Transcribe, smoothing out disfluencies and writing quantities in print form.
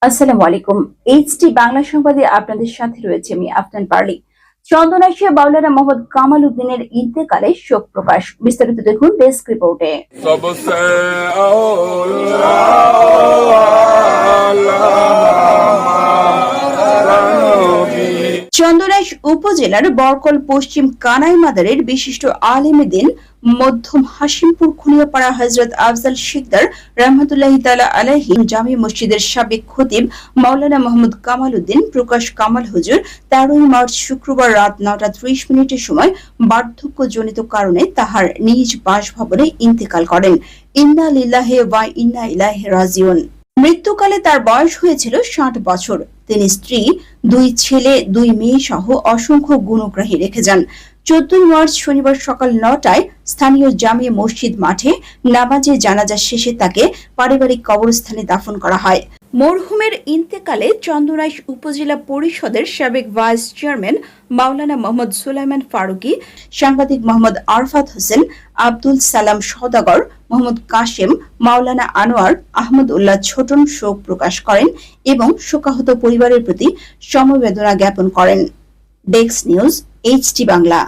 আসসালামু আলাইকুম। এইচটি বাংলা সংবাদে আপনাদের সাথে রয়েছে আমি আফনান পারলি। চন্দনাইশে মাওলানা মোহাম্মদ কামাল উদ্দিনের ইন্তেকালে শোক প্রকাশ। বিস্তারিত দেখুন ডেস্ক রিপোর্টে। চন্দনাইশ উপজেলার বরকল পশ্চিম কানাই মাদারের বিশিষ্ট আলেমে দিন মধ্যম হাসিমপুর খুনিয়াপাড়া হযরত আফজাল শিকদার রহমতুল্লাহি তাআলা আলাইহি জামি মসজিদের সাবেক খতিব মাওলানা মোহাম্মদ কামাল উদ্দিন প্রকাশ কামাল হুজুর 13 মার্চ শুক্রবার রাত 9:30 সময় বার্ধক্যজনিত কারণে তাহার নিজ বাসভবনে ইন্তেকাল করেন। ইন্না লিল্লাহি ওয়া ইন্না ইলাইহি রাজিউন। মৃত্যুকালে তার বয়স হয়েছিল 60 বছর। তিনি স্ত্রী, 2 ছেলে, 2 মেয়ে সহ অসংখ্য গুণগ্রাহী রেখে যান। 14 মার্চ শনিবার সকাল 9টায় স্থানীয় জামিয়া মসজিদ মাঠে নামাজে জানাজা শেষে তাকে পারিবারিক কবরস্থানে দাফন করা হয়। মরহুমের ইন্তেকালে চন্দনাইশ উপজেলা পরিষদের সাবেক ভাইস চেয়ারম্যান মাওলানা মোহাম্মদ সুলাইমান ফারুকী, সাংবাদিক মোহাম্মদ আরফাত হোসেন, আব্দুল সালাম সওদাগর, মোহাম্মদ কাশেম, মাওলানা আনোয়ার, আহমদ উল্লাহ ছোটন শোক প্রকাশ করেন এবং শোকাহত পরিবারের প্রতি সমবেদনা জ্ঞাপন করেন। Desk news, HT Bangla.